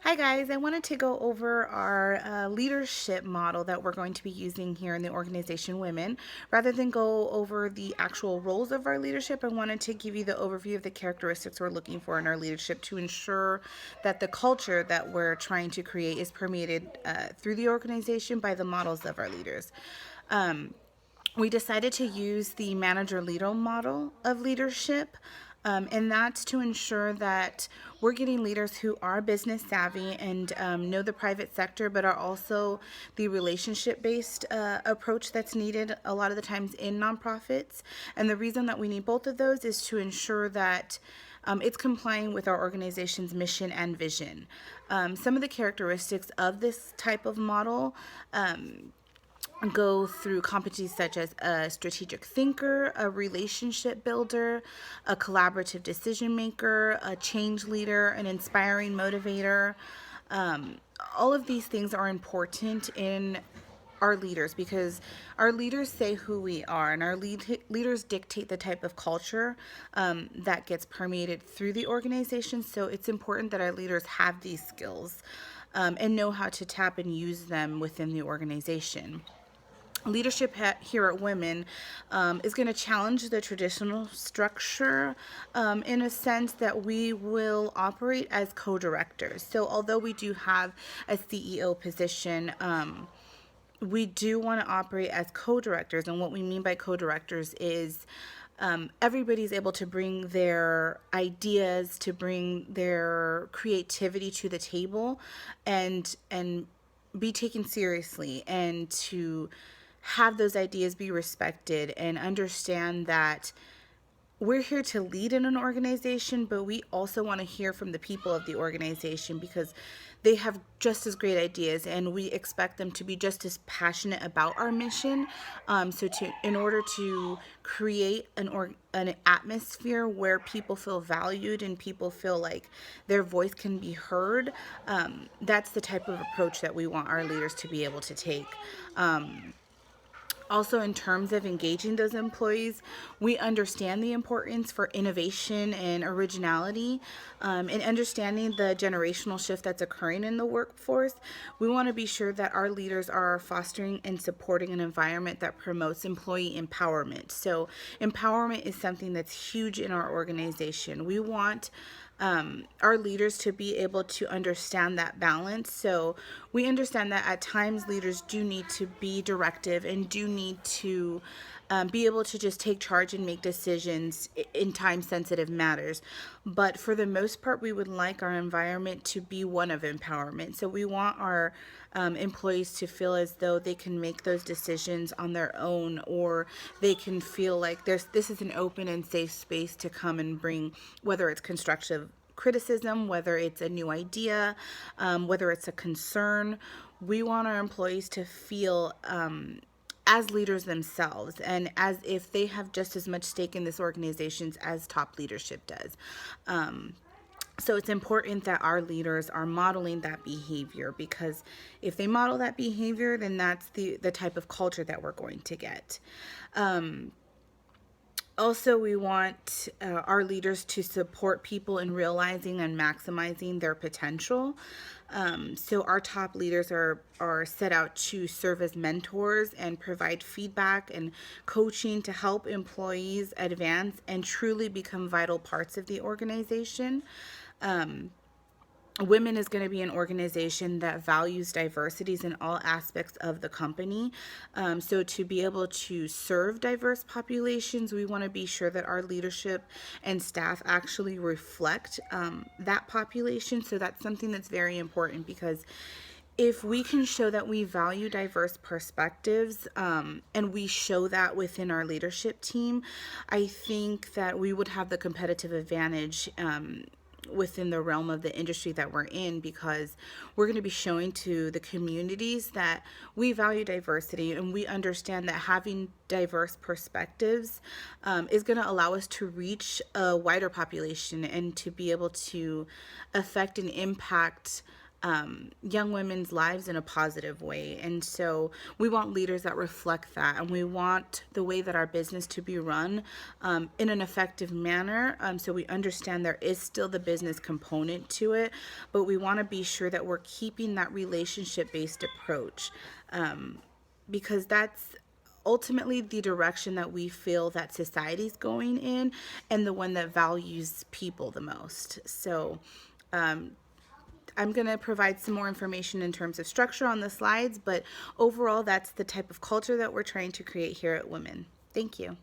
Hi guys, I wanted to go over our leadership model that we're going to be using here in the organization Women. Rather than go over the actual roles of our leadership, I wanted to give you the overview of the characteristics we're looking for in our leadership to ensure that the culture that we're trying to create is permeated through the organization by the models of our leaders. We decided to use the manager leader model of leadership. And that's to ensure that we're getting leaders who are business savvy and know the private sector, but are also the relationship based approach that's needed a lot of the times in nonprofits. And the reason that we need both of those is to ensure that it's complying with our organization's mission and vision. Some of the characteristics of this type of model go through competencies such as a strategic thinker, a relationship builder, a collaborative decision maker, a change leader, an inspiring motivator. Um, all of these things are important in our leaders because our leaders say who we are, and our leaders dictate the type of culture that gets permeated through the organization. So it's important that our leaders have these skills and know how to tap and use them within the organization. Leadership here at Women is going to challenge the traditional structure in a sense that we will operate as co-directors. So although we do have a CEO position, we do want to operate as co-directors. And what we mean by co-directors is everybody's able to bring their ideas, to bring their creativity to the table, and be taken seriously, and to have those ideas be respected and understand that we're here to lead in an organization, but we also want to hear from the people of the organization because they have just as great ideas, and we expect them to be just as passionate about our mission. In order to create an atmosphere where people feel valued and people feel like their voice can be heard, that's the type of approach that we want our leaders to be able to take. Also, in terms of engaging those employees, we understand the importance for innovation and originality, and understanding the generational shift that's occurring in the workforce. We want to be sure that our leaders are fostering and supporting an environment that promotes employee empowerment. So empowerment is something that's huge in our organization. We want our leaders to be able to understand that balance. So we understand that at times leaders do need to be directive and do need to be able to just take charge and make decisions in time sensitive matters. But for the most part, we would like our environment to be one of empowerment. So we want our employees to feel as though they can make those decisions on their own, or they can feel like this is an open and safe space to come and bring, whether it's constructive criticism, whether it's a new idea, whether it's a concern. We want our employees to feel as leaders themselves, and as if they have just as much stake in this organization as top leadership does. So it's important that our leaders are modeling that behavior, because if they model that behavior, then that's the type of culture that we're going to get. Also, we want our leaders to support people in realizing and maximizing their potential. So our top leaders are set out to serve as mentors and provide feedback and coaching to help employees advance and truly become vital parts of the organization. Women is going to be an organization that values diversities in all aspects of the company. So to be able to serve diverse populations, we want to be sure that our leadership and staff actually reflect that population. So that's something that's very important, because if we can show that we value diverse perspectives, and we show that within our leadership team, I think that we would have the competitive advantage within the realm of the industry that we're in, because we're going to be showing to the communities that we value diversity, and we understand that having diverse perspectives is going to allow us to reach a wider population and to be able to affect and impact young women's lives in a positive way. And so we want leaders that reflect that, and we want the way that our business to be run in an effective manner. So we understand there is still the business component to it, but we want to be sure that we're keeping that relationship based approach, because that's ultimately the direction that we feel that society's going in, and the one that values people the most. So I'm going to provide some more information in terms of structure on the slides, but overall, that's the type of culture that we're trying to create here at Women. Thank you.